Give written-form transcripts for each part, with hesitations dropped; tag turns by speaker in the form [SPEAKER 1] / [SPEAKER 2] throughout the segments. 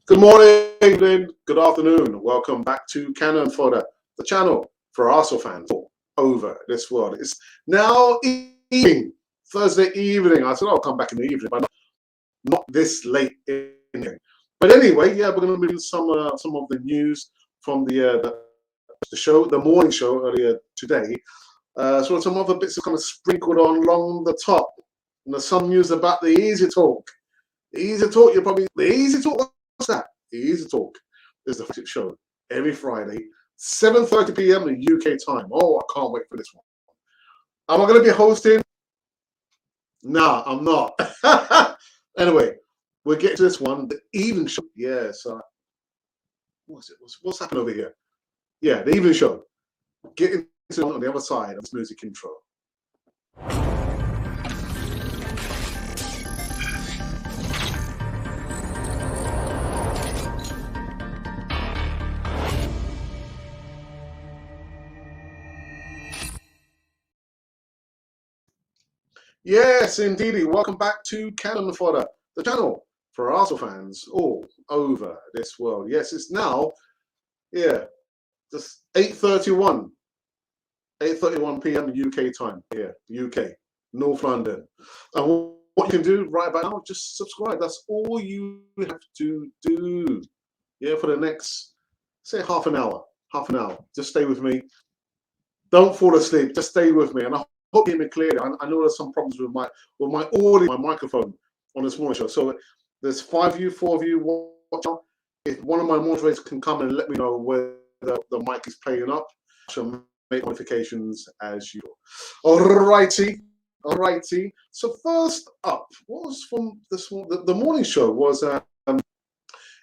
[SPEAKER 1] Good morning, evening, good afternoon. Welcome back to Cannon Fodder, the channel for Arsenal fans all over this world. It's now evening, Thursday evening. I said I'll come back in the evening, but not this late evening. But anyway, yeah, we're going to move some of the news from the show, the morning show earlier today. So some other bits are kind of sprinkled on along the top. And there's some news about the Easy Talk. The Easy Talk, the Easy Talk. What's that? The Easy Talk is the flagship show every Friday, 7:30 p.m. in UK time. Oh, I can't wait for this one. Am I going to be hosting? Nah, I'm not. Anyway, we'll get to this one. The evening show. Yes. What's it? What's happening over here? Yeah, the evening show. Get into it on the other side of this music intro. Yes, indeedy. Welcome back to Cannon Fodder, the channel for Arsenal fans all over this world. Yes, it's now, just 8:31 p.m. UK time here, UK, North London. And what you can do right about now, just subscribe. That's all you have to do. Yeah, for the next, say, half an hour. Just stay with me. Don't fall asleep. Just stay with me. And I hope you hear me clearly. I know there's some problems with my audio, my microphone on this morning show. So there's 5 of you, 4 of you watch out. If one of my moderators can come and let me know where the mic is playing up, I shall make notifications as usual. Alrighty. So first up, what was from this one? The morning show was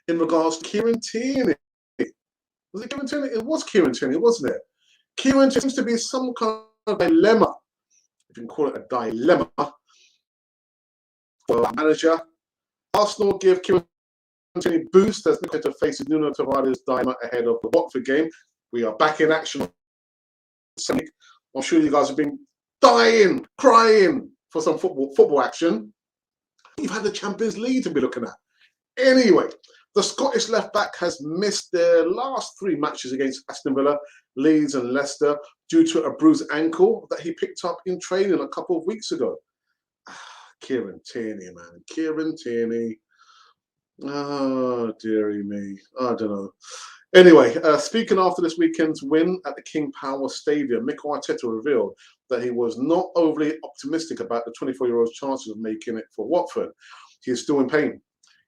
[SPEAKER 1] in regards to Kieran Tierney. Was it Kieran Tierney? It was Kieran Tierney, wasn't it? Kieran seems to be some kind of dilemma, if you can call it a dilemma, for a manager. Arsenal give Kieran Tierney boost as Nico faces Nuno Tavares' dilemma ahead of the Watford game. We are back in action. I'm sure you guys have been dying, crying for some football action. You've had the Champions League to be looking at. Anyway, the Scottish left-back has missed their last 3 matches against Aston Villa, Leeds and Leicester due to a bruised ankle that he picked up in training a couple of weeks ago. Kieran Tierney, man. Kieran Tierney. Oh, dearie me. I don't know. Anyway, speaking after this weekend's win at the King Power Stadium, Mikel Arteta revealed that he was not overly optimistic about the 24-year-old's chances of making it for Watford. He is still in pain.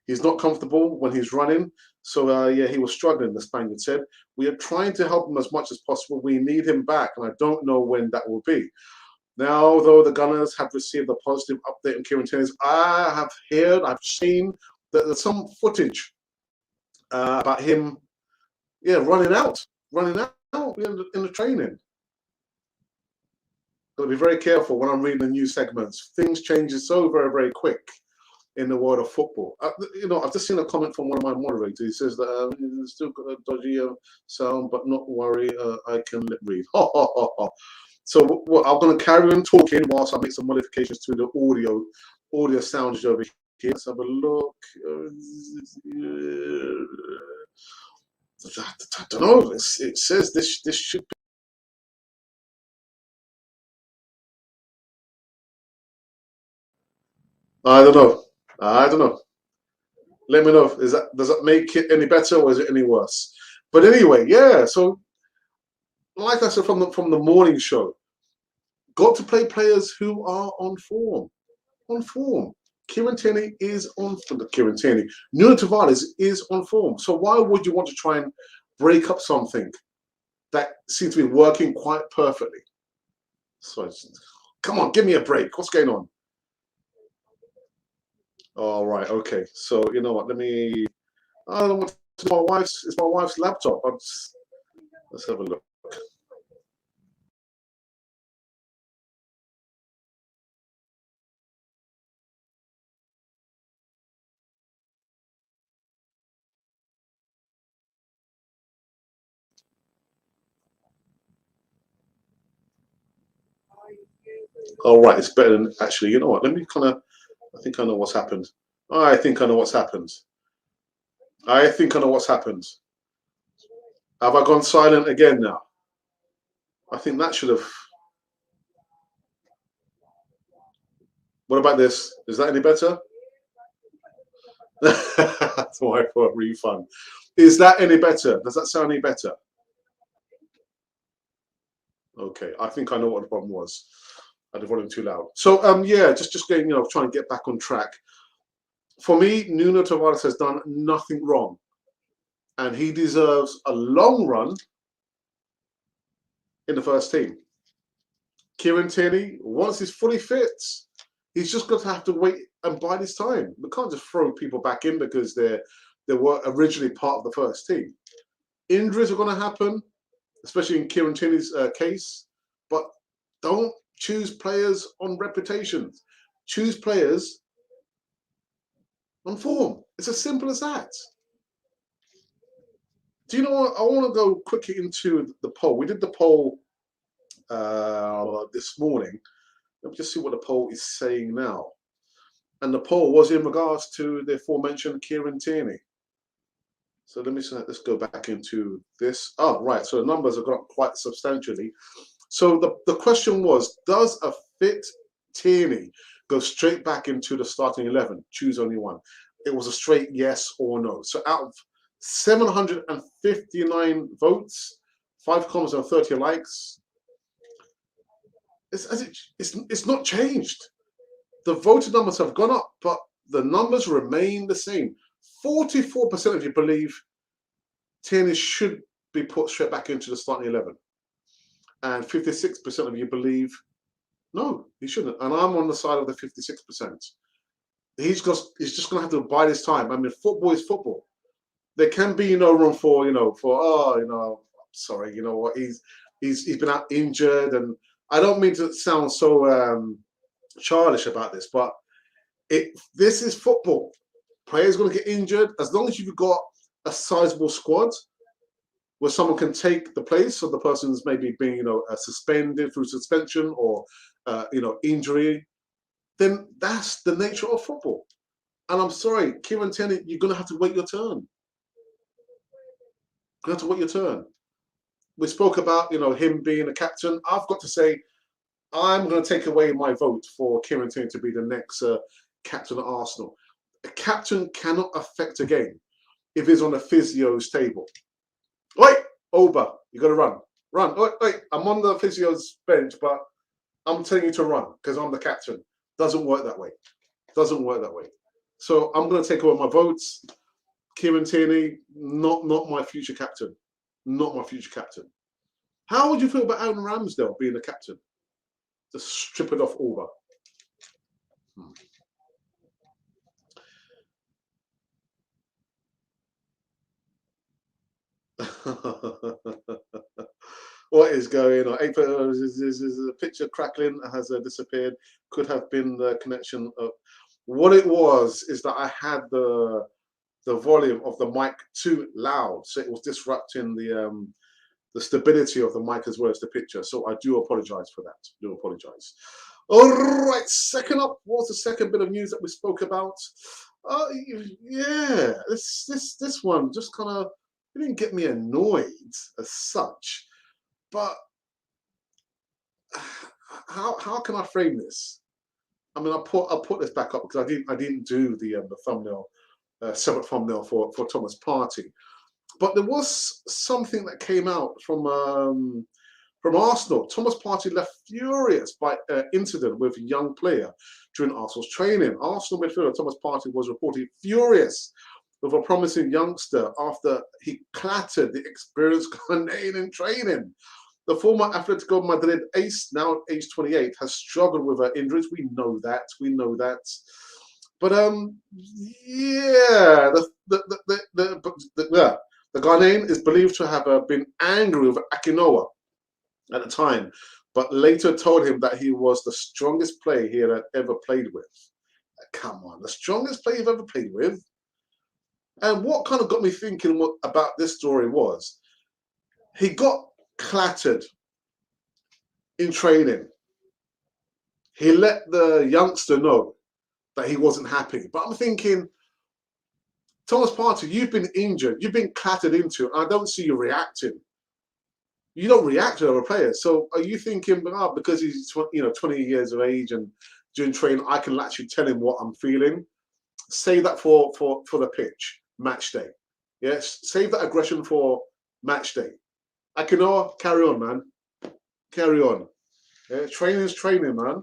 [SPEAKER 1] He's not comfortable when he's running. So, he was struggling, the Spaniard said. We are trying to help him as much as possible. We need him back, and I don't know when that will be. Now, though the Gunners have received a positive update on Kieran Tierney, I've seen that there's some footage about him, running out in the training. Got to be very careful when I'm reading the news segments. Things change so very, very quick in the world of football. I've just seen a comment from one of my moderators. He says that it's still got a dodgy sound, but not worry, I can read. So I'm going to carry on talking whilst I make some modifications to the audio sounds over here. Let's have a look. I don't know. It says this should be. I don't know. Let me know. Does that make it any better or is it any worse? But anyway, yeah. So, like I said from the morning show, got to play players who are on form. Kieran Tierney is on form. Kieran Tierney. Nuno Tavares is on form. So why would you want to try and break up something that seems to be working quite perfectly? So, come on, give me a break. What's going on? All right, okay. So you know what? I don't want to. It's my wife's laptop. Let's have a look. All right, it's better than actually. You know what? I think I know what's happened. I think I know what's happened. I think I know what's happened. Have I gone silent again now? I think that should have. What about this? Is that any better? That's why for a refund. Is that any better? Does that sound any better? Okay, I think I know what the problem was. I had the volume too loud. So yeah, just getting, trying to get back on track. For me, Nuno Tavares has done nothing wrong, and he deserves a long run in the first team. Kieran Tierney, once he's fully fit, he's just going to have to wait and bide his time. We can't just throw people back in because they were originally part of the first team. Injuries are going to happen, especially in Kieran Tierney's case, but don't choose players on reputations. Choose players on form. It's as simple as that. Do you know what? I want to go quickly into the poll. We did the poll this morning. Let me just see what the poll is saying now. And the poll was in regards to the aforementioned Kieran Tierney. So let's go back into this. Oh, right. So the numbers have gone up quite substantially. So the question was, does a fit Tierney go straight back into the starting 11? Choose only one. It was a straight yes or no. So out of 759 votes, 5 comments and 30 likes, it's not changed. The voting numbers have gone up, but the numbers remain the same. 44% of you believe Tierney should be put straight back into the starting 11. And 56% of you believe, no, he shouldn't. And I'm on the side of the 56%. He's just going to have to bide his time. I mean, football is football. There can be no room for, sorry, you know what, he's been out injured. And I don't mean to sound so childish about this, but this is football. Players going to get injured. As long as you've got a sizable squad where someone can take the place of the person's maybe being, suspended through suspension or, injury, then that's the nature of football. And I'm sorry, Kieran Tierney, you're going to have to wait your turn. You have to wait your turn. We spoke about, him being a captain. I've got to say, I'm going to take away my vote for Kieran Tierney to be the next captain at Arsenal. A captain cannot affect a game if he's on the physio's table. Wait, Oba, you got to run. Run. Wait, I'm on the physio's bench, but I'm telling you to run because I'm the captain. Doesn't work that way. Doesn't work that way. So I'm going to take away my votes. Kieran Tierney, not my future captain. Not my future captain. How would you feel about Aaron Ramsdale being the captain? Just strip it off Oba. What is going on? The picture crackling has disappeared. Could have been the connection of what it was. Is that I had the volume of the mic too loud, so it was disrupting the stability of the mic as well as the picture. So I do apologize for that. Do apologize. All right. Second up was the second bit of news that we spoke about. Yeah, this one just kind of didn't get me annoyed as such, but how can I frame this? I mean, I'll put this back up because I didn't do the thumbnail, separate thumbnail for Thomas Partey, but there was something that came out from Arsenal. Thomas Partey left furious by incident with a young player during Arsenal's training. Arsenal midfielder Thomas Partey was reportedly furious with a promising youngster after he clattered the experienced Ghanaian in training. The former Atletico Madrid ace, now at age 28, has struggled with injuries. We know that. But yeah, the Ghanaian is believed to have been angry with Akinoa at the time, but later told him that he was the strongest player he had ever played with. Come on, the strongest player you've ever played with? And what kind of got me thinking about this story was he got clattered in training. He let the youngster know that he wasn't happy. But I'm thinking, Thomas Partey, you've been injured, you've been clattered into, and I don't see you reacting. You don't react to other players. So are you thinking, because he's 20 years of age and during training, I can actually tell him what I'm feeling? Save that for the pitch, match day. Yes, save that aggression for match day. Akinoa, carry on, man. Carry on. Yeah, training's training, man.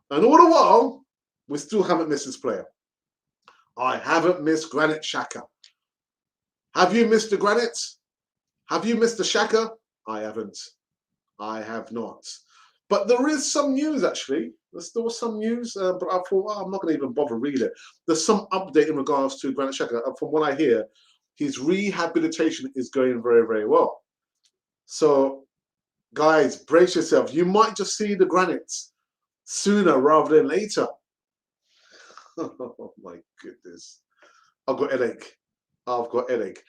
[SPEAKER 1] And all the while, we still haven't missed this player. I haven't missed Granit Xhaka. Have you missed the Granit? Have you missed the Xhaka? I haven't. I have not. But there is some news, actually. There's still some news, but I thought, I'm not going to even bother reading it. There's some update in regards to Granit Xhaka. From what I hear, his rehabilitation is going very, very well. So, guys, brace yourself. You might just see the Granit sooner rather than later. Oh, my goodness. I've got headache. I've got headache.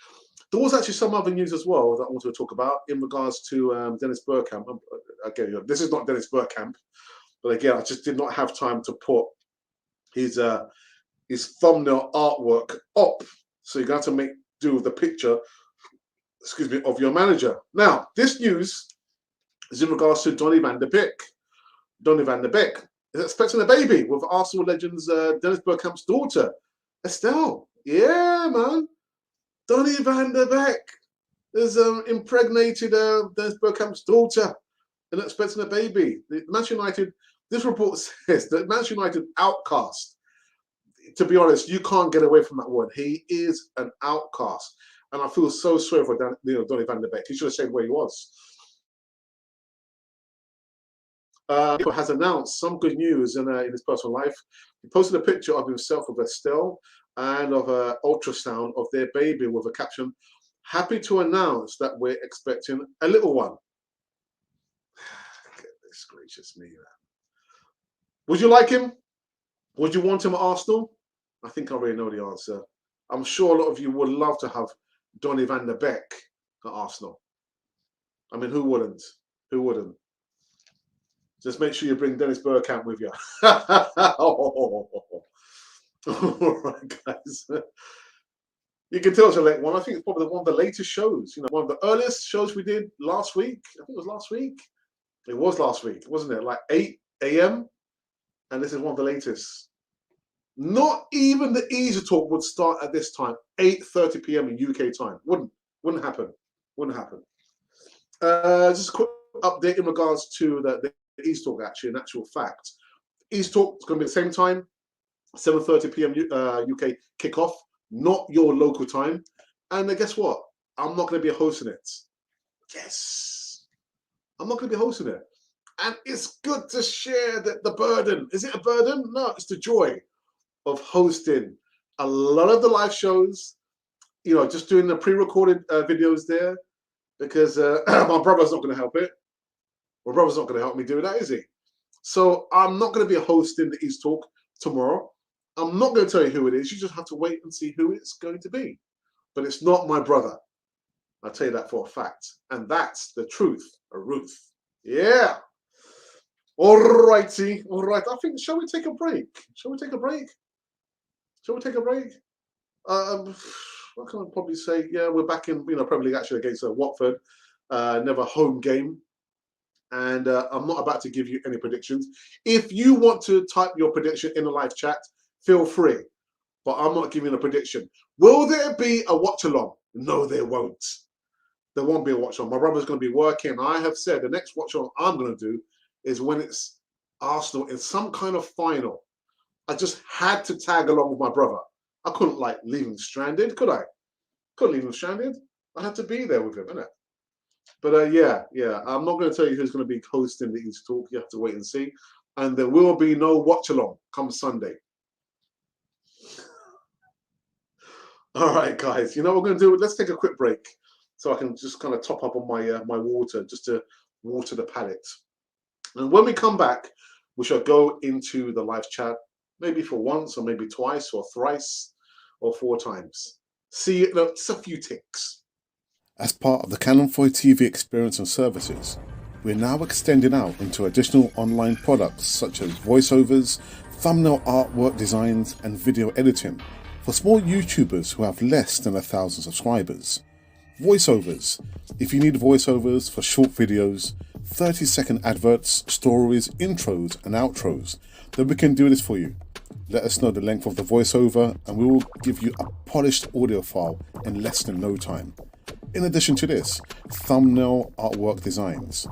[SPEAKER 1] There was actually some other news as well that I wanted to talk about in regards to Dennis Bergkamp. Again, this is not Dennis Bergkamp, but again, I just did not have time to put his thumbnail artwork up. So you're going to have to make do with the picture, excuse me, of your manager. Now, this news is in regards to Donny van de Beek. Donny van de Beek is expecting a baby with Arsenal legends Dennis Bergkamp's daughter, Estelle. Yeah, man. Donny van de Beek has impregnated Dennis Bergkamp's daughter and expecting a baby. Manchester United, this report says that Manchester United outcast. To be honest, you can't get away from that word. He is an outcast. And I feel so sorry for Donny van de Beek. He should have stayed where he was. Has announced some good news in his personal life. He posted a picture of himself with Estelle and of an ultrasound of their baby with a caption, "Happy to announce that we're expecting a little one." Goodness gracious me, man. Would you like him? Would you want him at Arsenal? I think I already know the answer. I'm sure a lot of you would love to have Donny van de Beek at Arsenal. I mean, who wouldn't? Who wouldn't? Just make sure you bring Dennis Bergkamp with you. All right, guys. You can tell it's a late one. I think it's probably one of the latest shows. One of the earliest shows we did last week. I think it was last week. It was last week, wasn't it? Like 8 a.m. And this is one of the latest. Not even the Easy Talk would start at this time, 8:30 p.m. in UK time. Wouldn't happen. Wouldn't happen. Just a quick update in regards to the Easy Talk, actually, in actual fact. Easy Talk is going to be the same time, 7:30 p.m. UK kickoff, not your local time. And guess what? I'm not going to be hosting it. Yes. I'm not going to be hosting it. And it's good to share the burden. Is it a burden? No, it's the joy of hosting a lot of the live shows, just doing the pre-recorded videos there, because my brother's not going to help it. My brother's not going to help me do that, is he? So I'm not going to be hosting the East Talk tomorrow. I'm not going to tell you who it is. You just have to wait and see who it's going to be. But it's not my brother. I'll tell you that for a fact. And that's the truth, Ruth. Yeah. All righty. All right. I think, shall we take a break? Shall we take a break? Shall we take a break? What can I probably say? Yeah, we're back in, Premier League actually against Watford. Never home game. And I'm not about to give you any predictions. If you want to type your prediction in the live chat, feel free. But I'm not giving a prediction. Will there be a watch-along? No, there won't. There won't be a watch-along. My brother's going to be working. I have said the next watch-along I'm going to do is when it's Arsenal in some kind of final. I just had to tag along with my brother. I couldn't leave him stranded, could I? Couldn't leave him stranded. I had to be there with him, innit? But yeah, I'm not going to tell you who's going to be hosting the East Talk. You have to wait and see. And there will be no watch-along come Sunday. All right, guys. You know what we're going to do? Let's take a quick break so I can just kind of top up on my water, just to water the palate. And when we come back, we shall go into the live chat, maybe for once or maybe twice or thrice or 4 times. See, just a few ticks.
[SPEAKER 2] As part of the Canon 4 TV experience and services, we're now extending out into additional online products such as voiceovers, thumbnail artwork designs and video editing for small YouTubers who have less than 1,000 subscribers. Voiceovers. If you need voiceovers for short videos, 30-second adverts, stories, intros and outros, then we can do this for you. Let us know the length of the voiceover and we will give you a polished audio file in less than no time. In addition to this, thumbnail artwork designs.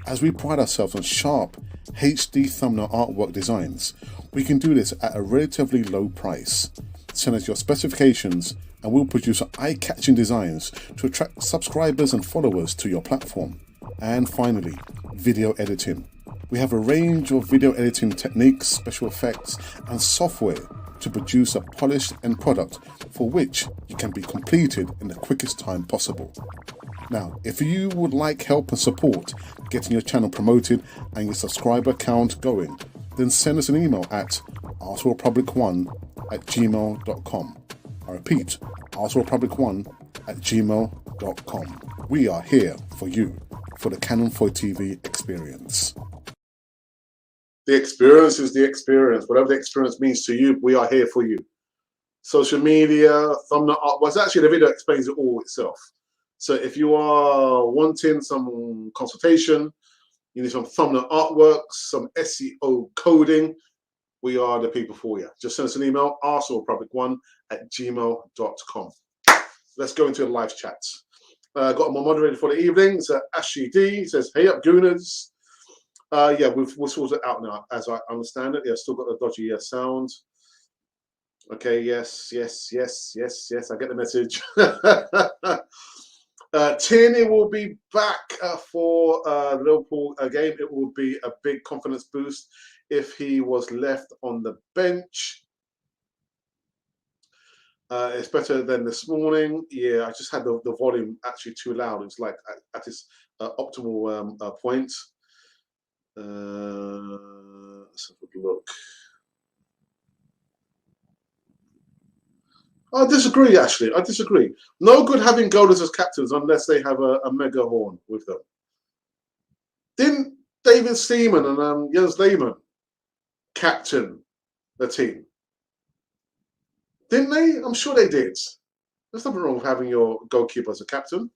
[SPEAKER 2] As we pride ourselves on sharp HD thumbnail artwork designs, we can do this at a relatively low price. Send us your specifications and we'll produce eye-catching designs to attract subscribers and followers to your platform. And finally, video editing. We have a range of video editing techniques, special effects and software to produce a polished end product for which you can be completed in the quickest time possible. Now, if you would like help and support getting your channel promoted and your subscriber count going, then send us an email at artworldpublic1@gmail.com. I repeat, artworldpublic1@gmail.com. We are here for you, for the Canon 4 TV experience.
[SPEAKER 1] The experience is the experience. Whatever the experience means to you, we are here for you. Social media, thumbnail art. Well, actually, the video explains it all itself. So if you are wanting some consultation, you need some thumbnail artwork, some SEO coding, we are the people for you. Just send us an email, artworldpublic1@gmail.com. Let's go into the live chat. Got my moderator for the evening. It's Ashley D. He says, hey up, Gooners. Yeah, we'll sort it out now, as I understand it. Yeah, still got the dodgy sound. Okay, yes. I get the message. Tierney will be back for Liverpool game. It will be a big confidence boost if he was left on the bench. It's better than this morning. Yeah, I just had the volume actually too loud. It's like at its optimal point. Let's have a look. I disagree, actually. I disagree. No good having goalers as captains unless they have a mega horn with them. Didn't David Seaman and Jens Lehmann captain the team? Didn't they? I'm sure they did. There's nothing wrong with having your goalkeeper as a captain.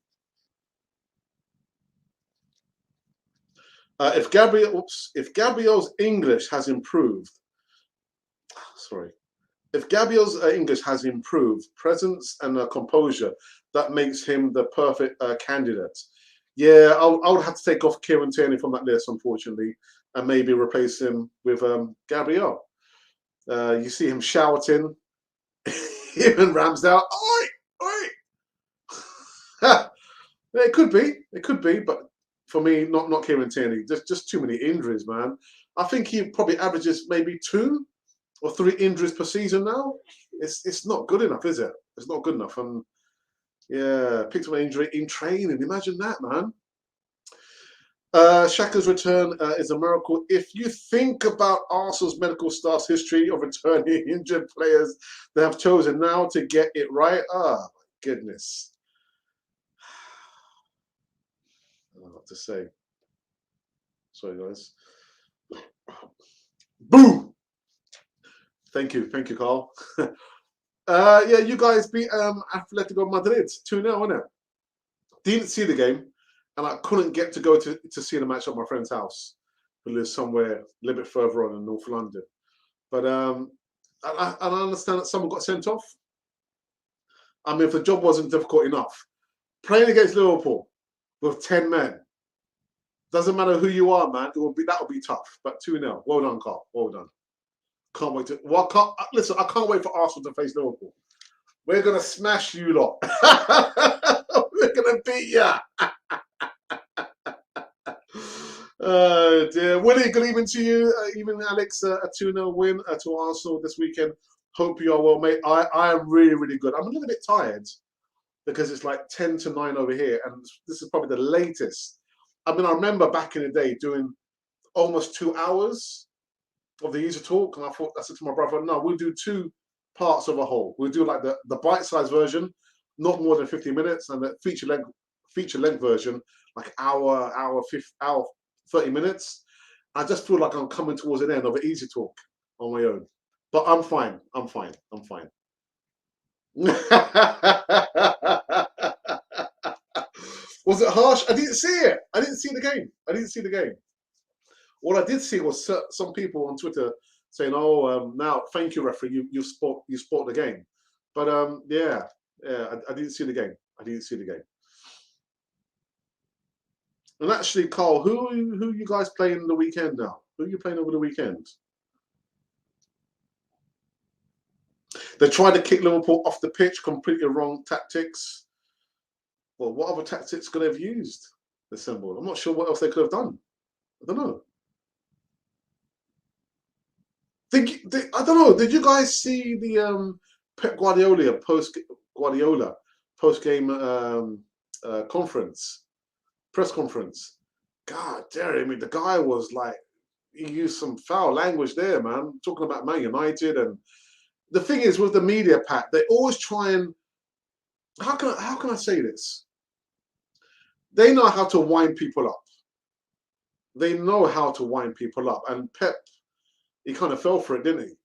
[SPEAKER 1] If Gabriel's English has improved, if Gabriel's English has improved, presence and composure, that makes him the perfect candidate. Yeah, I would have to take off Kieran Tierney from that list, unfortunately, and maybe replace him with Gabriel. You see him shouting, him and Ramsdale. Oi! It could be, but for me, not Kieran Tierney. Just too many injuries, man. I think he probably averages maybe 2 or 3 injuries per season now. It's not good enough, is it? It's not good enough. And yeah, picked up an injury in training. Imagine that, man. Xhaka's return is a miracle. If you think about Arsenal's medical staff's history of returning injured players, they have chosen now to get it right. Ah, my goodness. I don't know what to say. Sorry, guys. Boom! Thank you, Carl. Yeah, you guys beat Atletico Madrid 2-0, innit? Didn't see the game, and I couldn't get to go to see the match at my friend's house, who lives somewhere a little bit further on in North London. But I understand that someone got sent off. I mean, if the job wasn't difficult enough, playing against Liverpool with 10 men, doesn't matter who you are, man. That would be tough. But 2-0. Well done, Carl. Well done. Can't wait to. Well, listen, I can't wait for Arsenal to face Liverpool. We're gonna smash you lot. We're gonna beat ya. Dear Willie, good evening to you. Even Alex, a 2-0 win to Arsenal this weekend. Hope you are well, mate. I am really good. I'm a little bit tired because it's like 10 to 9 over here, and this is probably the latest. I mean, I remember back in the day doing almost 2 hours of the user talk, and I said to my brother, no, we'll do 2 parts of a whole. We'll do like the bite-sized version, not more than 50 minutes, and the feature length version, like hour 30 minutes. I just feel like I'm coming towards an end of an easy talk. on my own. But I'm fine. I'm fine. I'm fine. Was it harsh? I didn't see it. I didn't see the game. I didn't see the game. All I did see was some people on Twitter saying, "Oh, now thank you, referee. You sport the game." But yeah, I didn't see the game. I didn't see the game. And actually, Carl, who you guys playing the weekend now? Who are you playing over the weekend? They tried to kick Liverpool off the pitch, completely wrong tactics. Well, what other tactics could they have used? Assembled. I'm not sure what else they could have done. I don't know. I don't know. Did you guys see the Pep Guardiola post game conference, press conference? God damn! I mean, the guy was like, he used some foul language there, man. Talking about Man United, and the thing is with the media pack, they always try and how can I say this? They know how to wind people up. They know how to wind people up, and Pep, he kind of fell for it, didn't he?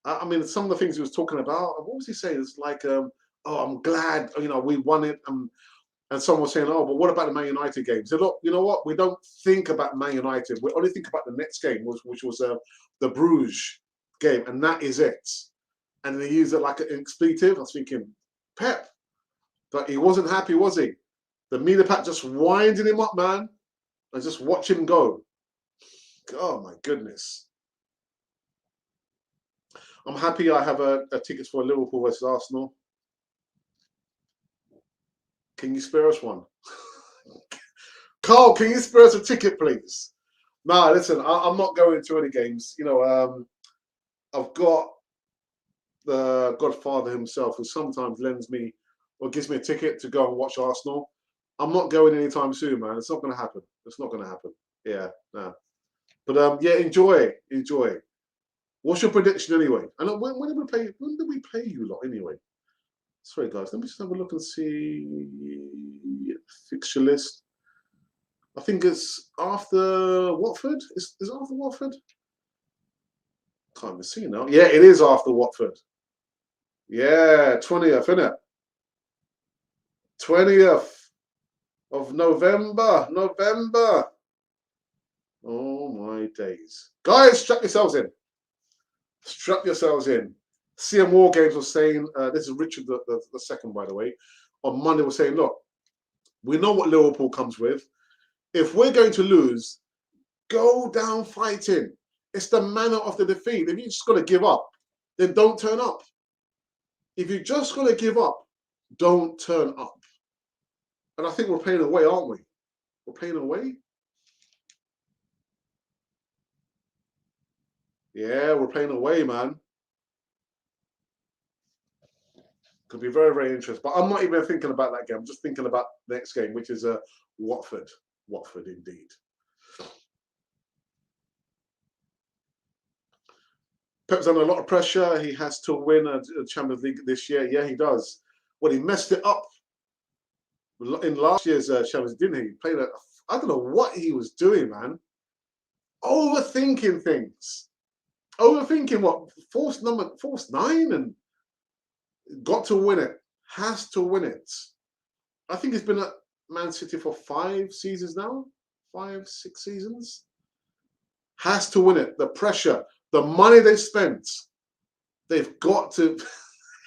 [SPEAKER 1] I mean, some of the things he was talking about, what was he saying? It's like, oh, I'm glad, we won it. And someone was saying, oh, but what about the Man United game? He said, look, you know what? We don't think about Man United. We only think about the next game, which was the Bruges game, and that is it. And they used it like an expletive. I was thinking, Pep, but he wasn't happy, was he? The media pack just winding him up, man, and just watch him go. Oh, my goodness. I'm happy I have a tickets for Liverpool versus Arsenal. Can you spare us one? Carl, can you spare us a ticket, please? Nah, listen, I'm not going to any games. I've got the Godfather himself who sometimes lends me or gives me a ticket to go and watch Arsenal. I'm not going anytime soon, man. It's not going to happen. It's not going to happen. Yeah, no. But yeah, enjoy. What's your prediction anyway? And when did we play? When did we play you lot anyway? Sorry, guys. Let me just have a look and see fixture list. I think it's after Watford. Is it after Watford? Can't even see now. Yeah, it is after Watford. Yeah, 20th, isn't it? 20th of November. Oh my days. Guys, strap yourselves in. Strap yourselves in. CM War Games was saying, this is Richard the second, by the way, on Monday was saying, look, we know what Liverpool comes with. If we're going to lose, go down fighting. It's the manner of the defeat. If you're just going to give up, then don't turn up. If you're just going to give up, don't turn up. And I think we're playing away, aren't we? We're playing away? Yeah, we're playing away, man. Could be very, very interesting. But I'm not even thinking about that game. I'm just thinking about the next game, which is Watford. Watford, indeed. Pep's under a lot of pressure. He has to win a Champions League this year. Yeah, he does. Well, he messed it up in last year's Champions, didn't he? He played I don't know what he was doing, man. Overthinking things. Overthinking what? Force 9 and got to win it. Has to win it. I think he's been at Man City for 5 seasons now. 5, 6 seasons. Has to win it. The pressure, the money they spent. They've got to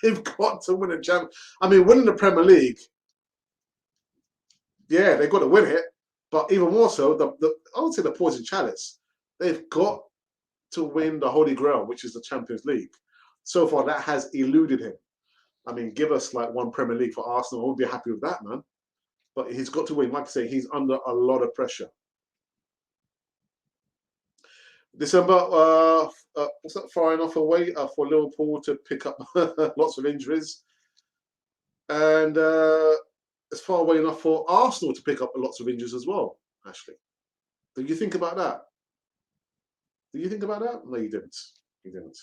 [SPEAKER 1] they've got to win a champ. I mean, winning the Premier League, yeah, they've got to win it. But even more so, I would say the poison chalice. They've got to win the Holy Grail, which is the Champions League. So far, that has eluded him. I mean, give us like one Premier League for Arsenal. I would be happy with that, man. But he's got to win. Like I say, he's under a lot of pressure. December, what's that, far enough away for Liverpool to pick up lots of injuries. And it's far away enough for Arsenal to pick up lots of injuries as well, Ashley. Do you think about that? Do you think about that? No, you didn't. You didn't.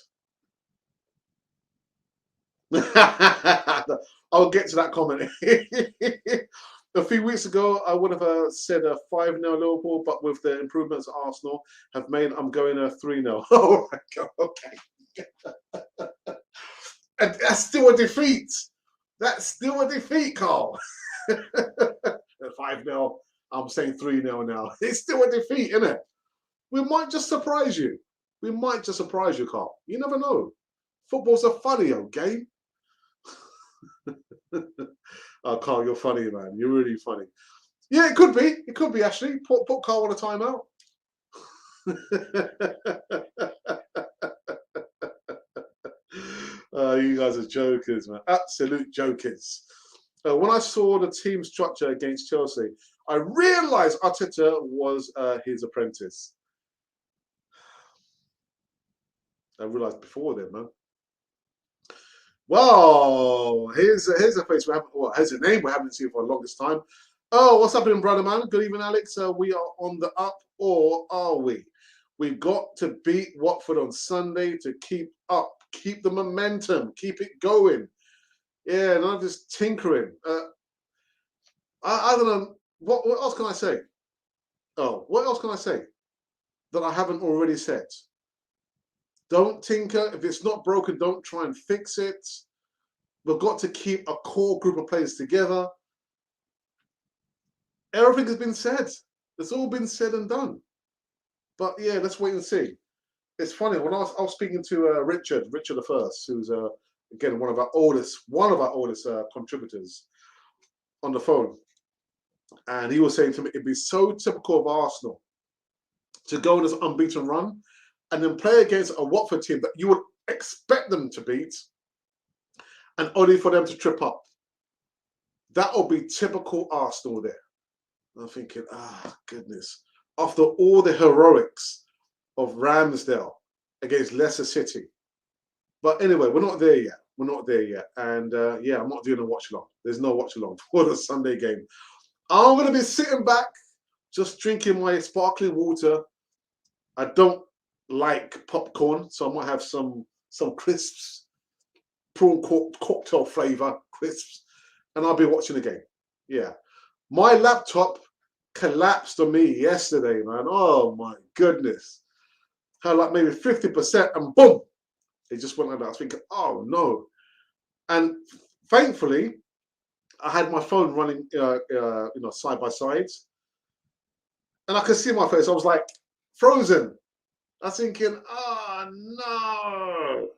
[SPEAKER 1] I'll get to that comment. A few weeks ago, I would have said a 5-0 Liverpool, but with the improvements Arsenal have made, I'm going a 3-0. Oh my God, okay. And that's still a defeat. That's still a defeat, Carl. 5-0. I'm saying 3-0 now. It's still a defeat, isn't it? We might just surprise you. We might just surprise you, Carl. You never know. Football's a funny old game. Oh, Carl, you're funny, man. You're really funny. Yeah, it could be. It could be, actually. Put Carl on a timeout. You guys are jokers, man. Absolute jokers. When I saw the team structure against Chelsea, I realised Arteta was his apprentice. I realised before then, man. Well, here's a face we haven't, well, here's a name we haven't seen for the longest time. Oh, what's happening, brother man? Good evening, Alex. We are on the up, or are we? We've got to beat Watford on Sunday to keep up, keep the momentum, keep it going. Yeah, not just tinkering. I don't know. What else can I say? Oh, what else can I say that I haven't already said? Don't tinker. If it's not broken, don't try and fix it. We've got to keep a core group of players together. Everything has been said. It's all been said and done. But yeah, let's wait and see. It's funny, when I was speaking to Richard the First, who's again one of our oldest contributors on the phone, and he was saying to me, it'd be so typical of Arsenal to go on this unbeaten run and then play against a Watford team that you would expect them to beat, and only for them to trip up. That will be typical Arsenal there. And I'm thinking, goodness. After all the heroics of Ramsdale against Leicester City. But anyway, we're not there yet. We're not there yet. And yeah, I'm not doing a watch along. There's no watch along for the Sunday game. I'm going to be sitting back, just drinking my sparkling water. I don't like popcorn, so I might have some crisps, prawn cocktail flavor crisps, and I'll be watching the game. Yeah. My laptop collapsed on me yesterday, man. Oh my goodness. Had like maybe 50% and boom, it just went like that. I was thinking, oh no. And thankfully, I had my phone running, side by sides, and I could see my face. I was like frozen. I was thinking, oh no.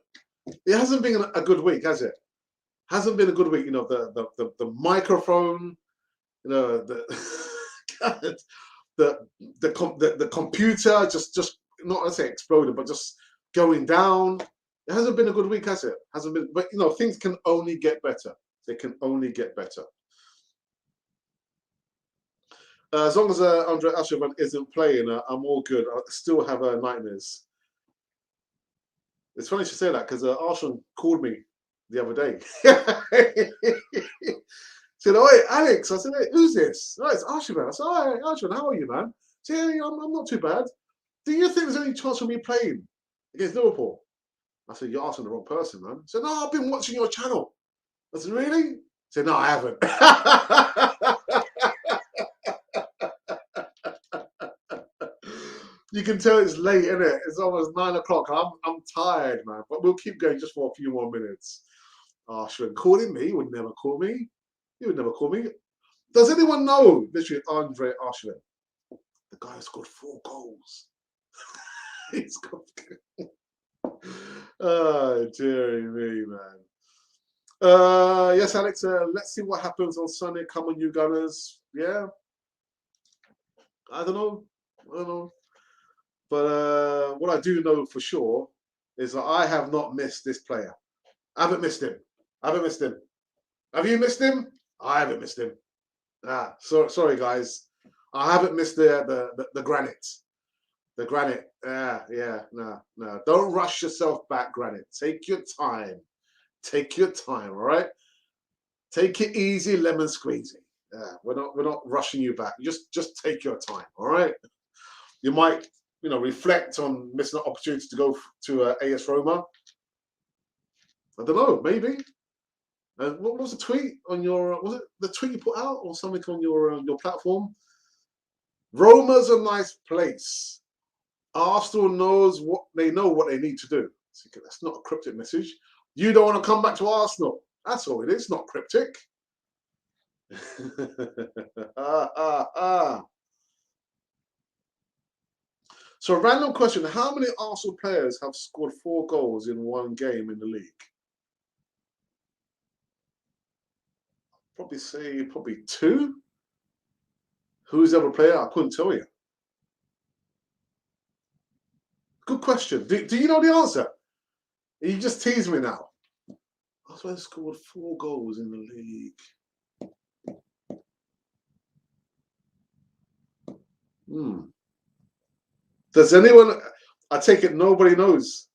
[SPEAKER 1] It hasn't been a good week, has it? Hasn't been a good week. You know, the microphone, you know, the computer just not, let's say exploded, but just going down. It hasn't been a good week, has it? Hasn't been, but you know, things can only get better. They can only get better. As long as Andre Asherman isn't playing, I'm all good. I still have nightmares. It's funny you should say that, because Arshon called me the other day. Said, "Oh, hey, Alex." I said, "Hey, who's this?" "Oh, it's Arshon." I said, "Oh, hey, Arshon, how are you, man?" He said, "Yeah, I'm not too bad. Do you think there's any chance of me playing against Liverpool?" I said, "You're asking the wrong person, man." He said, "No, I've been watching your channel." I said, "Really?" He said, "No, I haven't." You can tell it's late, isn't it? It's almost 9 o'clock. I'm tired, man. But we'll keep going just for a few more minutes. Arshon calling me. He would never call me. He would never call me. Does anyone know, literally, Andre Arshon? The guy scored 4 goals. He's got. Oh, dearie me, man. Yes, Alex, let's see what happens on Sunday. Come on, you Gunners. Yeah. I don't know. But what I do know for sure is that I have not missed this player. I haven't missed him. Have you missed him? I haven't missed him. Sorry, guys. I haven't missed the granite. The granite. No. Don't rush yourself back, granite. Take your time. Take your time, all right? Take it easy, lemon squeezy. We're not rushing you back. Just take your time, all right? You might, reflect on missing an opportunity to go to AS Roma. I don't know, maybe. And what was the tweet on your? Was it the tweet you put out or something on your platform? Roma's a nice place. Arsenal knows what they need to do. So that's not a cryptic message. You don't want to come back to Arsenal. That's all it is. Not cryptic. So, random question: how many Arsenal players have scored 4 goals in one game in the league? Probably say 2. Who's the other player? I couldn't tell you. Good question. Do you know the answer? You just tease me now. Arsenal scored 4 goals in the league. Does anyone? I take it nobody knows.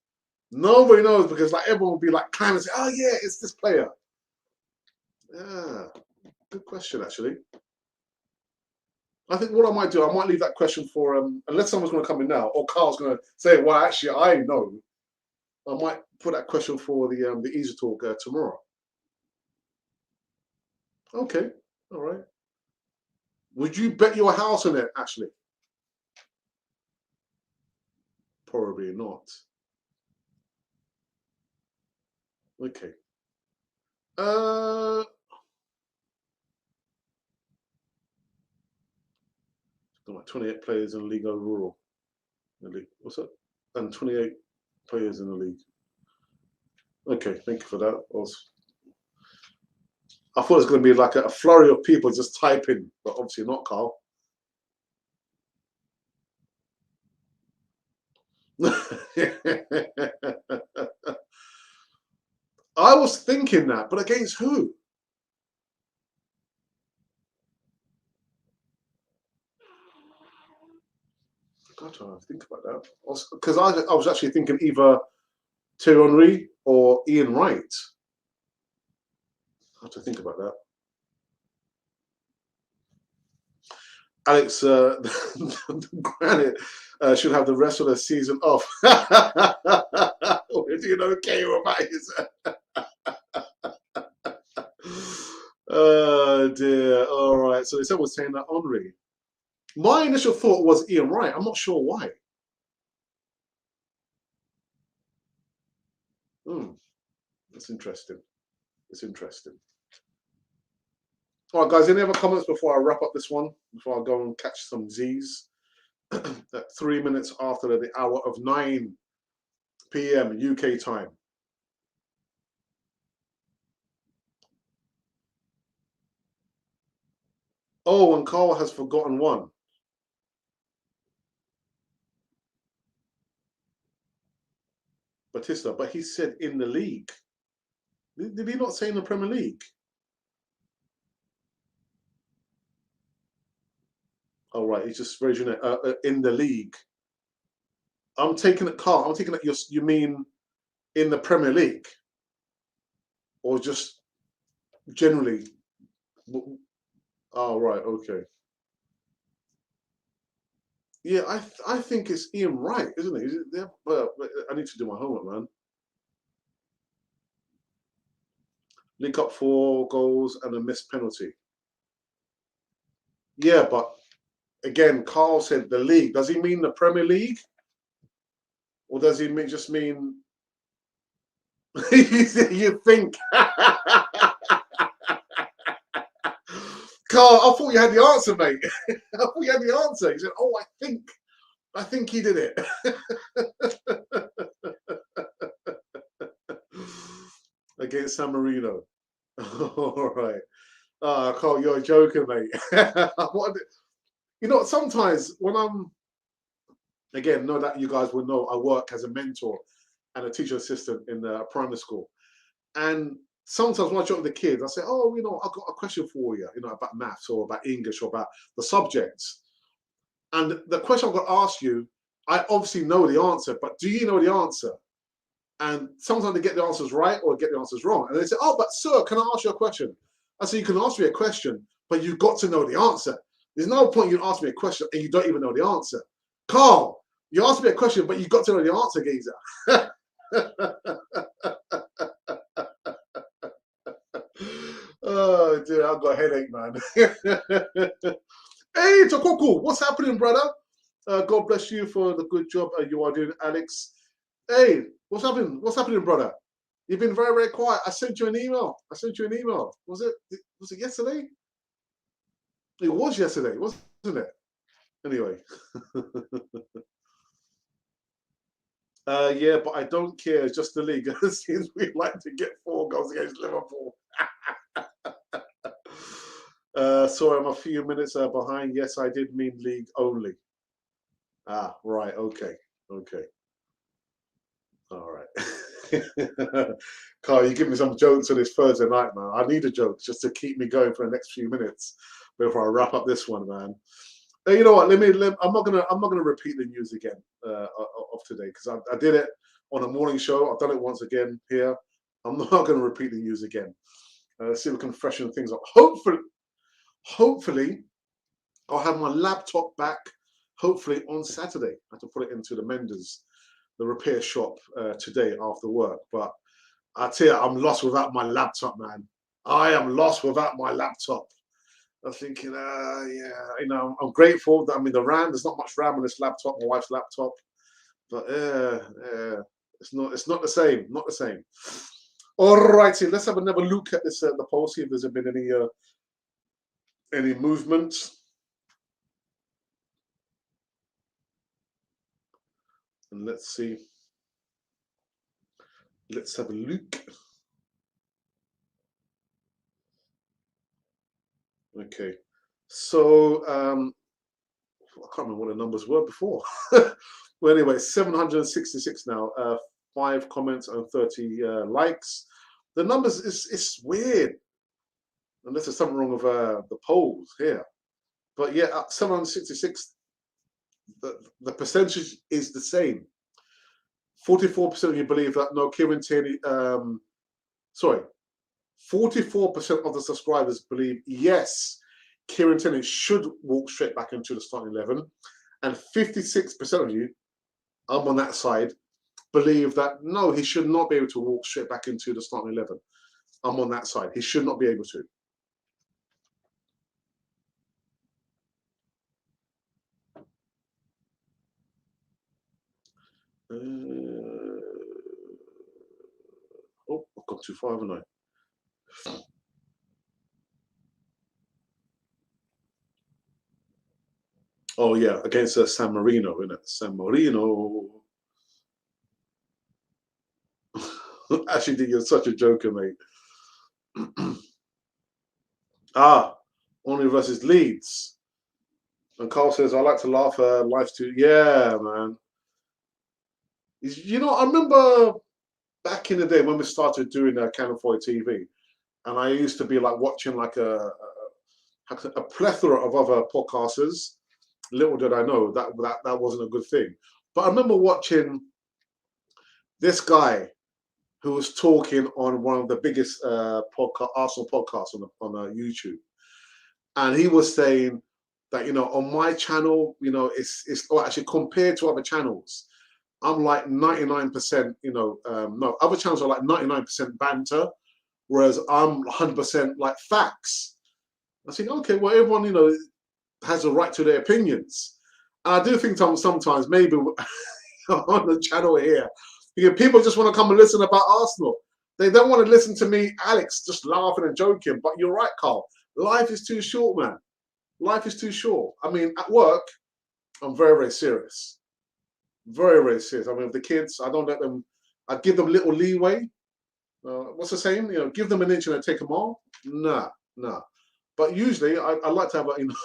[SPEAKER 1] Nobody knows because like everyone will be like climbing and say, "Oh yeah, it's this player." Yeah, good question actually. I think what I might do, I might leave that question for unless someone's going to come in now, or Carl's going to say, "Well, actually, I know." I might put that question for the Easy Talk tomorrow. Okay, all right. Would you bet your house on it, Ashley? Probably not. Okay. 28 players in the league overall. What's that? And 28 players in the league. Okay, thank you for that. I thought it was going to be like a flurry of people just typing, but obviously not, Carl. I was thinking that, but against who? God, I have to think about that. Because I was actually thinking either Thierry Henry or Ian Wright. I have to think about that. Alex Granite should have the rest of the season off. Where do you know K.O. is? Oh dear. All right. So someone was saying that Henry. My initial thought was Ian Wright. I'm not sure why. That's interesting. It's interesting. All right, guys. Any other comments before I wrap up this one? Before I go and catch some Z's? At 3 minutes after the hour of 9 p.m. UK time. Oh, and Carl has forgotten one. Batista, but he said in the league. Did he not say in the Premier League? Oh, right. He's just very generic. In the league. I'm taking it, Carl. I'm taking it. You mean in the Premier League, or just generally? Oh, right. Okay. Yeah, I think it's Ian Wright, isn't it? Is it there? Well, I need to do my homework, man. Link up 4 goals and a missed penalty. Yeah, but again, Carl said the league. Does he mean the Premier League? Or does he just mean... you think? Carl, I thought you had the answer, mate. I thought you had the answer. He said, oh, I think he did it. Against San Marino. All right. Carl, you're joking, mate. You know, sometimes when again, know that you guys will know I work as a mentor and a teacher assistant in the primary school. And sometimes when I talk to the kids, I say, oh, you know, I've got a question for you, you know, about maths or about English or about the subjects. And the question I've got to ask you, I obviously know the answer, but do you know the answer? And sometimes they get the answers right or get the answers wrong. And they say, oh, but sir, can I ask you a question? I say, you can ask me a question, but you've got to know the answer. There's no point you ask me a question and you don't even know the answer. Carl, you asked me a question, but you've got to know the answer, geezer. Oh dear, I've got a headache, man. Hey, Tokoko, what's happening, brother? God bless you for the good job you are doing, Alex. Hey, what's happening? What's happening, brother? You've been very, very quiet. I sent you an email. Was it yesterday? It was yesterday, wasn't it? Anyway. Yeah, but I don't care. It's just the league. Since we like to get 4 goals against Liverpool. Sorry, I'm a few minutes behind. Yes, I did mean league only. Ah, right. Okay. Okay. All right. Carl, you give me some jokes on this Thursday night, man. I need a joke just to keep me going for the next few minutes before I wrap up this one, man. You know what? I'm not gonna repeat the news again of today because I did it on a morning show. I've done it once again here. I'm not gonna repeat the news again. See if we can freshen things up. Hopefully, I'll have my laptop back. Hopefully on Saturday. I have to put it into the menders, the repair shop today after work. But I tell you, I'm lost without my laptop, man. I am lost without my laptop. I'm thinking, yeah, you know, I'm grateful that the RAM. There's not much RAM on this laptop, my wife's laptop, but it's not the same, not the same. All righty, let's have another look at this the poll, see if there's been any movement. And let's see. Let's have a look. Okay, so I can't remember what the numbers were before. Well, anyway, 766 now. 5 comments and 30 likes. The numbers it's weird, unless there's something wrong with the polls here. But yeah, 766. The percentage is the same. 44% of you believe that no, Kieran Tierney. Sorry, 44% of the subscribers believe yes, Kieran Tierney should walk straight back into the starting 11, and 56% of you, I'm on that side, believe that no, he should not be able to walk straight back into the starting 11. I'm on that side. He should not be able to. Oh, I've gone too far, haven't I? Oh yeah, against San Marino, isn't it? San Marino. Actually, you're such a joker, mate. Only versus Leeds. And Carl says, I like to laugh. Life's too. Yeah, man. You know, I remember back in the day when we started doing Cannon Foy TV, and I used to be like watching like a plethora of other podcasters. Little did I know that wasn't a good thing. But I remember watching this guy who was talking on one of the biggest Arsenal podcasts on YouTube, and he was saying that, you know, on my channel, you know, it's actually compared to other channels, I'm like 99%, you know, no, other channels are like 99% banter, whereas I'm 100% like facts. I think, okay, well, everyone, you know, has a right to their opinions. And I do think sometimes maybe on the channel here, people just want to come and listen about Arsenal. They don't want to listen to me, Alex, just laughing and joking. But you're right, Carl. Life is too short, man. Life is too short. I mean, at work, I'm very, very serious. Very, very serious. I mean, with the kids, I don't let them, I give them little leeway. What's the saying? You know, give them an inch and I take them all. Nah, nah. But usually, I like to have a, you know,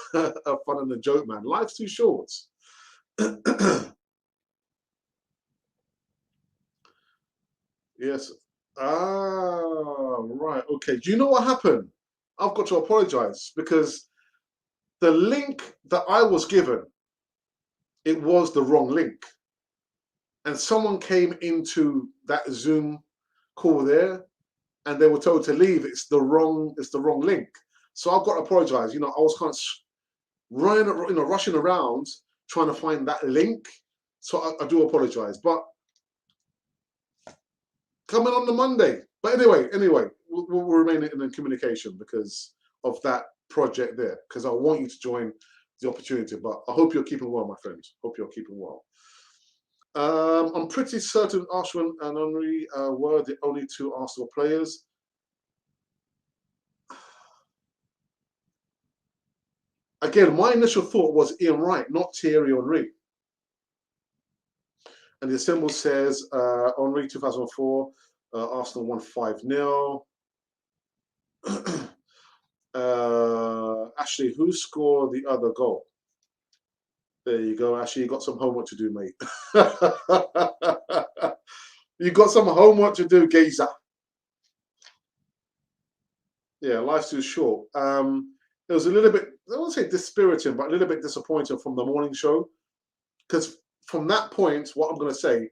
[SPEAKER 1] a fun and a joke, man. Life's too short. Yes. Right. Okay. Do you know what happened? I've got to apologize because the link that I was given, it was the wrong link. And someone came into that Zoom call there and they were told to leave. It's the wrong link. So I've got to apologize. You know, I was kind of running, you know, rushing around trying to find that link. So I do apologize. But coming on the Monday. But anyway, we'll remain in the communication because of that project there. Because I want you to join the opportunity. But I hope you're keeping well, my friends. Hope you're keeping well. I'm pretty certain Arsenal and Henry were the only two Arsenal players. Again, my initial thought was Ian Wright, not Thierry Henry. And the symbol says Henry 2004, Arsenal won 5-0. Ashley, who scored the other goal? There you go, Ashley. You got some homework to do, mate. You got some homework to do, geezer. Yeah, life's too short. It was a little bit, I won't say dispiriting, but a little bit disappointing from the morning show. Because from that point, what I'm going to say,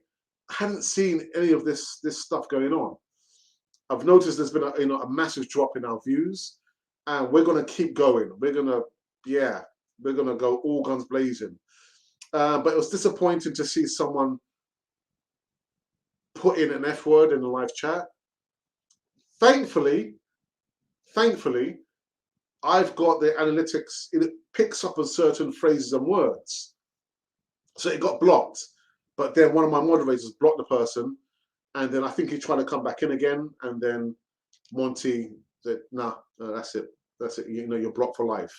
[SPEAKER 1] I hadn't seen any of this stuff going on. I've noticed there's been a massive drop in our views, and we're going to keep going. We're going to go all guns blazing. But it was disappointing to see someone put in an F word in the live chat. Thankfully, I've got the analytics, it picks up on certain phrases and words. So it got blocked. But then one of my moderators blocked the person, and then I think he tried to come back in again, and then Monty said, nah, no, that's it. That's it. You know, you're blocked for life.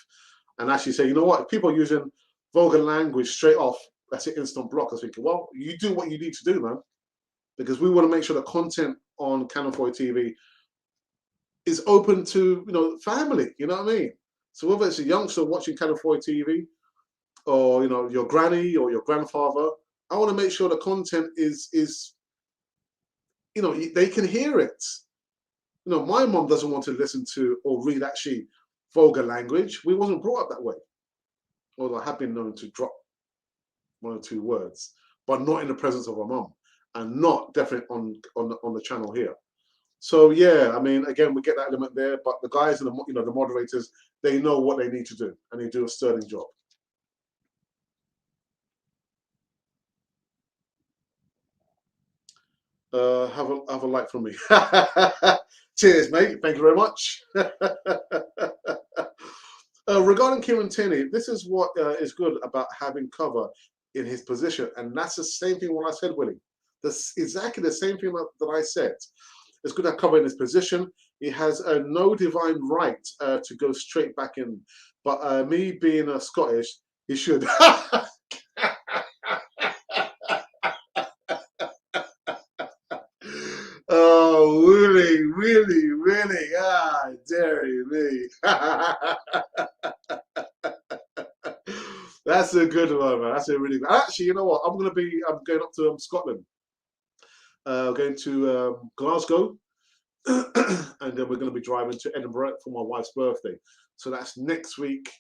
[SPEAKER 1] And actually say, you know what? If people are using vulgar language straight off, that's an instant block. I was thinking, well, you do what you need to do, man. Because we want to make sure the content on Canon 4 TV is open to, family, you know what I mean? So whether it's a youngster watching Canon 4 TV, or, your granny or your grandfather, I want to make sure the content is they can hear it. My mom doesn't want to listen to or read actually vulgar language. We wasn't brought up that way. Although I have been known to drop one or two words, but not in the presence of a mom, and not definitely on the channel here. So yeah, I mean, again, we get that element there, but the guys and the moderators, they know what they need to do, and they do a sterling job. Have a like from me. Cheers, mate. Thank you very much. Regarding Kieran Tierney, this is what is good about having cover in his position, and that's the same thing what I said, Willie. That's exactly the same thing that I said. It's good to have cover in his position. He has no divine right to go straight back in, but me being Scottish, he should. Oh, really? Ah, dearie me. That's a good one, man. That's a really good. Actually, you know what? I'm going up to Scotland. Going to Glasgow, and then we're going to be driving to Edinburgh for my wife's birthday. So that's next week.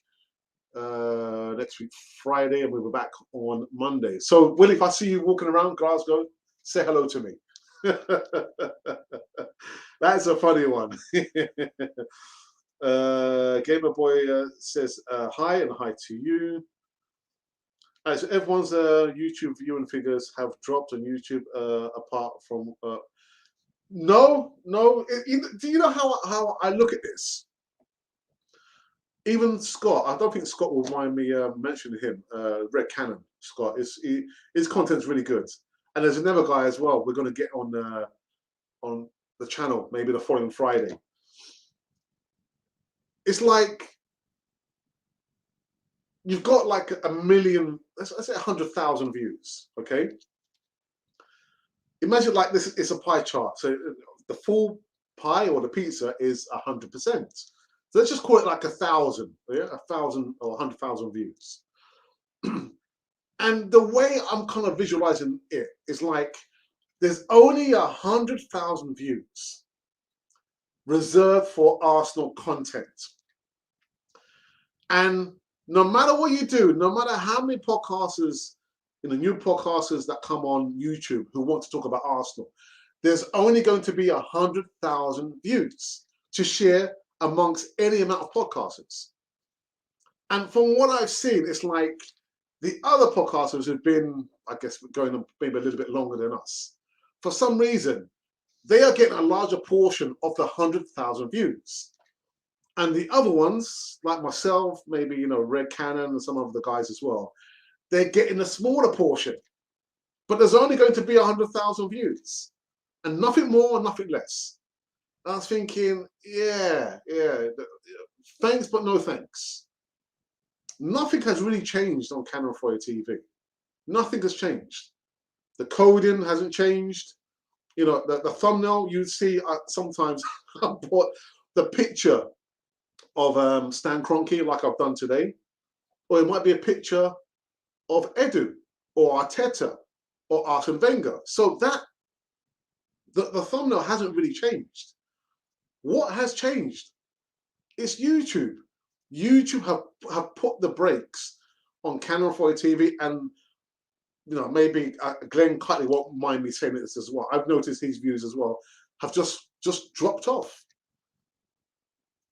[SPEAKER 1] Next week Friday, and we'll be back on Monday. So, Willie, if I see you walking around Glasgow, say hello to me. That's a funny one. Gamer Boy says hi, and hi to you. So everyone's YouTube viewing figures have dropped on YouTube apart from no. Do you know how I look at this? Even Scott, I don't think Scott will mind me mentioning him. Red Cannon Scott, his content's really good. And there's another guy as well. We're going to get on the channel maybe the following Friday. It's like you've got like 1 million, let's say 100,000 views. Okay. Imagine like this. It's a pie chart. So the full pie or the pizza is 100%. So let's just call it like 1,000. Yeah, 1,000 or 100,000 views. And the way I'm kind of visualizing it is like there's only 100,000 views reserved for Arsenal content. And no matter what you do, no matter how many podcasters, new podcasters that come on YouTube who want to talk about Arsenal, there's only going to be 100,000 views to share amongst any amount of podcasters. And from what I've seen, it's like the other podcasters have been, I guess, going on maybe a little bit longer than us. For some reason, they are getting a larger portion of the 100,000 views. And the other ones, like myself, maybe, you know, Red Cannon and some of the guys as well, they're getting a smaller portion. But there's only going to be 100,000 views and nothing more and nothing less. I was thinking, yeah, thanks, but no thanks. Nothing has really changed on Canon 4 TV. Nothing has changed. The coding hasn't changed. You know, the thumbnail you see sometimes I put the picture of Stan Kroenke like I've done today, or it might be a picture of Edu or Arteta or Arsene Wenger. So that the thumbnail hasn't really changed. What has changed? It's YouTube. YouTube have put the brakes on Canon 4 TV, and you know, maybe Glenn Cutley won't mind me saying this as well. I've noticed his views as well have just dropped off.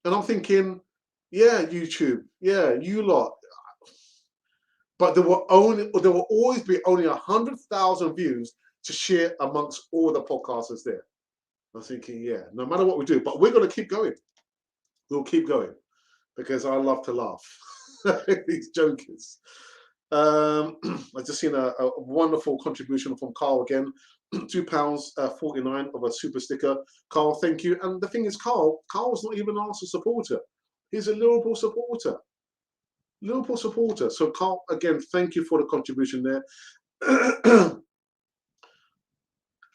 [SPEAKER 1] And I'm thinking, yeah, YouTube, yeah, you lot. But there will always be only 100,000 views to share amongst all the podcasters there. I'm thinking, yeah, no matter what we do, but we're going to keep going. We'll keep going because I love to laugh. These jokers. I just seen a wonderful contribution from Carl again. £2.49 of a super sticker. Carl, thank you. And the thing is, Carl's not even an Arsenal supporter. He's a Liverpool supporter. Liverpool supporter. So Carl, again, thank you for the contribution there.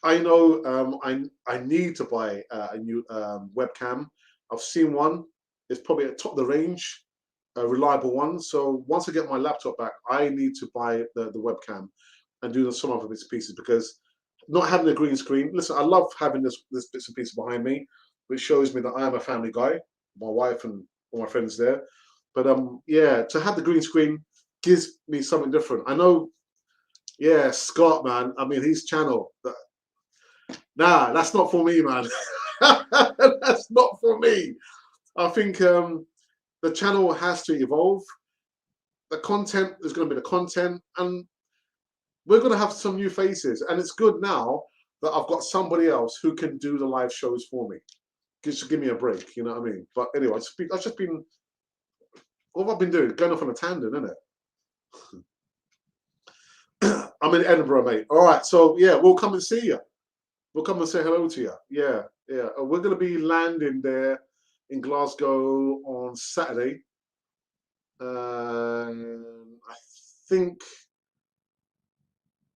[SPEAKER 1] I know I need to buy a new webcam. I've seen one. It's probably at top of the range, a reliable one. So once I get my laptop back, I need to buy the webcam and do some of its pieces, because not having a green screen. Listen, I love having this bits and pieces behind me, which shows me that I am a family guy. My wife and all my friends there. But yeah, to have the green screen gives me something different. I know, yeah, Scott, man. I mean, his channel. Nah, that's not for me, man. That's not for me. I think the channel has to evolve. The content is going to be the content, and we're going to have some new faces. And it's good now that I've got somebody else who can do the live shows for me. Just give me a break, you know what I mean? But anyway, I've just been, what have I been doing? Going off on a tangent, isn't it? I'm in Edinburgh, mate. All right, so yeah, we'll come and see you. We'll come and say hello to you. Yeah. We're going to be landing there in Glasgow on Saturday. I think.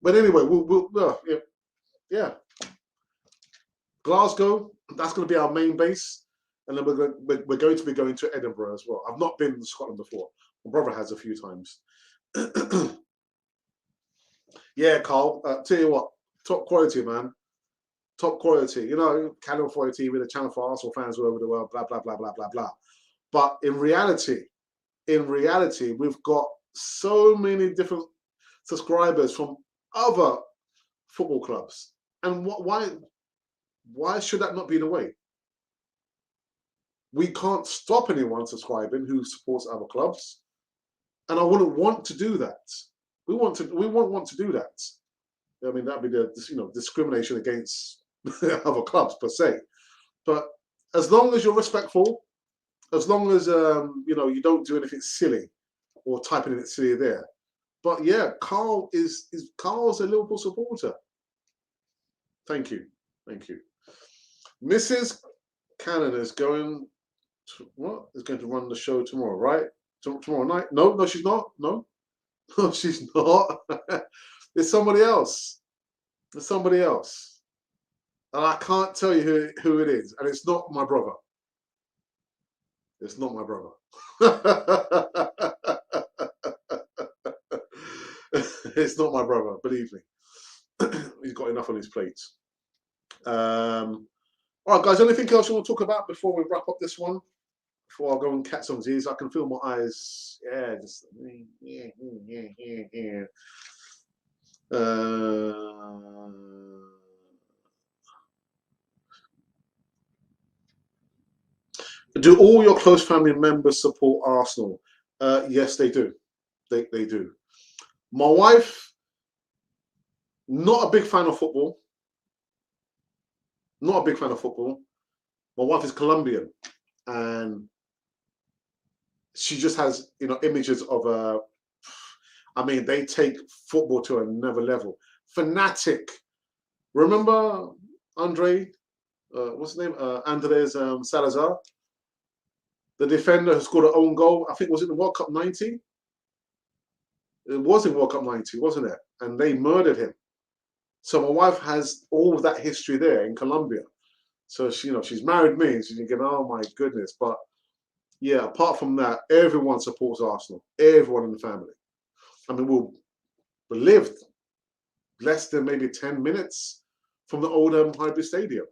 [SPEAKER 1] But anyway, yeah. Glasgow, that's going to be our main base. And then we're going to be going to Edinburgh as well. I've not been to Scotland before. My brother has a few times. Yeah, Carl, tell you what, top quality, man. Top quality. You know, Channel 4 TV, the channel for Arsenal fans all over the world, blah, blah, blah, blah, blah, blah. But in reality, we've got so many different subscribers from other football clubs. And why should that not be the way? We can't stop anyone subscribing who supports other clubs. And I wouldn't want to do that. We won't want to do that. I mean, that'd be the discrimination against other clubs per se. But as long as you're respectful, as long as you don't do anything silly or typing in it silly there. But yeah, Carl's a Liverpool supporter. Thank you. Mrs. Cannon is going to run the show tomorrow, right? Tomorrow night? No, she's not. No, she's not. It's somebody else. And I can't tell you who it is. And it's not my brother. It's not my brother. It's not my brother, believe me. He's got enough on his plate. All right, guys, anything else you want to talk about before we wrap up this one? Before I go and catch some Z's, I can feel my eyes. Yeah, just yeah. Do all your close family members support Arsenal? Yes, they do. They do. My wife, not a big fan of football. Not a big fan of football. My wife is Colombian, and she just has, images of I mean, they take football to another level. Fanatic. Remember Andre? What's his name? Andres Salazar, the defender who scored an own goal. I think was it the World Cup '90. It was in World Cup '90, wasn't it? And they murdered him. So my wife has all of that history there in Colombia. So she, she's married me, and she's thinking, oh my goodness. But yeah, apart from that, everyone supports Arsenal. Everyone in the family. I mean, we lived less than maybe 10 minutes from the old Highbury Stadium.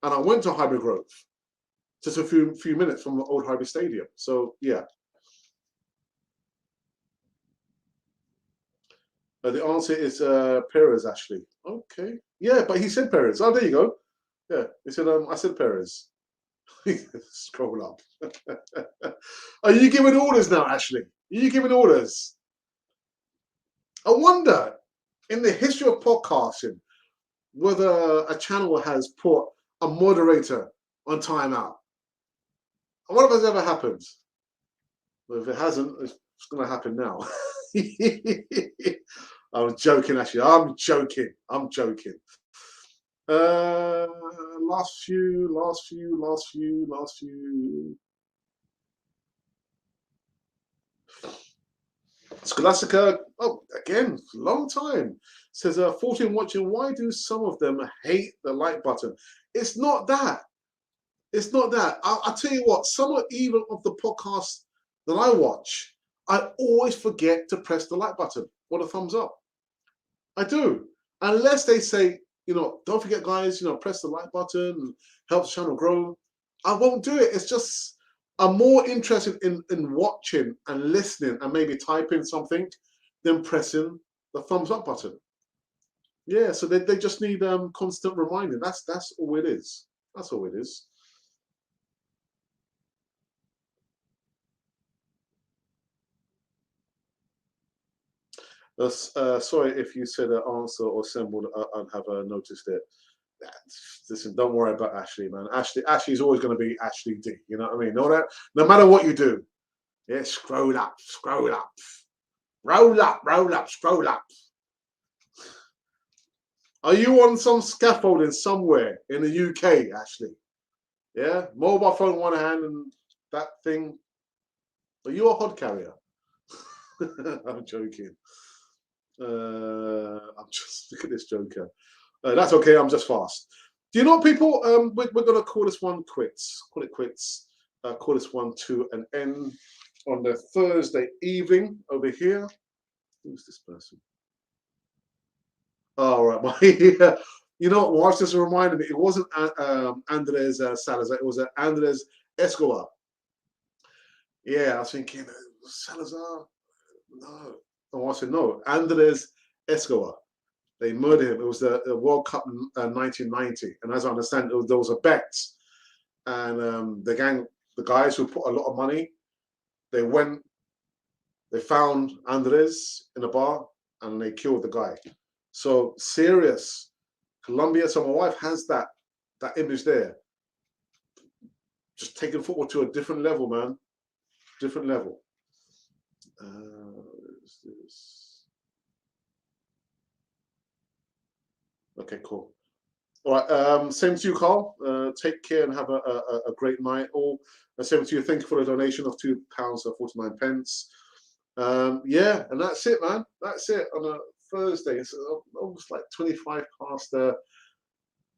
[SPEAKER 1] And I went to Highbury Grove, just a few minutes from the old Highbury Stadium. So, yeah. The answer is Perez, actually. Okay. Yeah, but he said Perez. Oh, there you go. Yeah, he said, I said Perez. Scroll up. Are you giving orders now, Ashley? Are you giving orders? I wonder, in the history of podcasting, whether a channel has put a moderator on timeout. I wonder if that's ever happened. Well, if it hasn't, it's going to happen now. I'm joking, actually. I'm joking. Last few. Scholastica, oh, again, long time. Says, 14 watching, why do some of them hate the like button? It's not that. It's not that. I'll tell you what, some even of the podcasts that I watch, I always forget to press the like button or the thumbs up. I do. Unless they say, don't forget, guys, press the like button, help the channel grow. I won't do it. It's just, I'm more interested in watching and listening and maybe typing something than pressing the thumbs up button. Yeah, so they just need constant reminding. That's all it is. That's all it is. Sorry if you said an answer or symbol, I have noticed it. Listen, don't worry about Ashley, man. Ashley's always going to be Ashley D. You know what I mean? No matter what you do. Yeah, scroll up. Roll up, scroll up. Are you on some scaffolding somewhere in the UK, Ashley? Yeah? Mobile phone in one hand and that thing. Are you a hod carrier? I'm joking. I'm just, look at this joker. That's okay, I'm just fast. Do you know what, people? We're going to call this one quits. Call it quits. Call this one to an end on the Thursday evening over here. Who's this person? All right, yeah. You know what? Watch this reminded me. It wasn't Andres Salazar. It was Andres Escobar. Yeah, I was thinking Salazar. No. Oh, I said no. Andres Escobar. They murdered him. It was the World Cup 1990, and as I understand, there was a bet, and the guys who put a lot of money, they found Andres in a bar, and they killed the guy. So serious, Colombia. So my wife has that image there, just taking football to a different level, man, different level. Is this? Okay, cool. All right. Same to you, Carl. Take care and have a great night. All. Same to you. Thank you for the donation of £2.49. Yeah, and that's it, man. That's it on a Thursday. It's almost like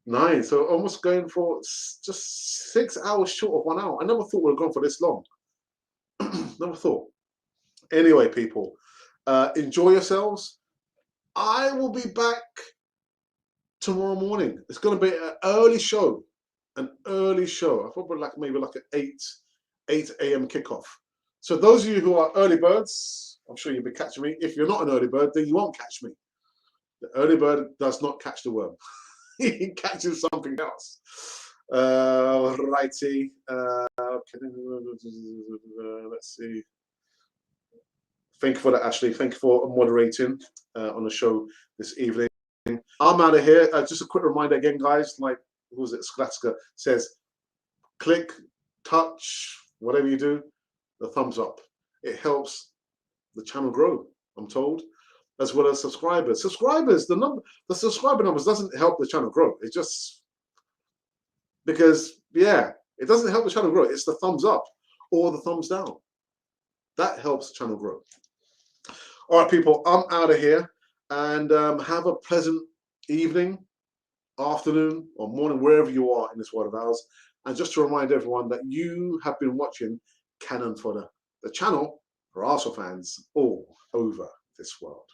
[SPEAKER 1] 9, so almost going for just 6 hours short of 1 hour. I never thought we'd have gone for this long. Never thought. Anyway, people, enjoy yourselves. I will be back tomorrow morning. It's going to be an early show. I thought maybe like an 8 a.m. kickoff. So those of you who are early birds, I'm sure you'll be catching me. If you're not an early bird, then you won't catch me. The early bird does not catch the worm. He catches something else. Righty. Okay. Let's see. Thank you for that, Ashley. Thank you for moderating on the show this evening. I'm out of here. Just a quick reminder again, guys, like who's it, Sklatska, says, click, touch, whatever you do, the thumbs up. It helps the channel grow, I'm told, as well as subscribers. Subscribers, the subscriber numbers doesn't help the channel grow. It just, because, yeah, it doesn't help the channel grow. It's the thumbs up or the thumbs down. That helps the channel grow. All right, people, I'm out of here, and have a pleasant evening, afternoon, or morning, wherever you are in this world of ours. And just to remind everyone that you have been watching Cannon Fodder, the channel for Arsenal fans all over this world.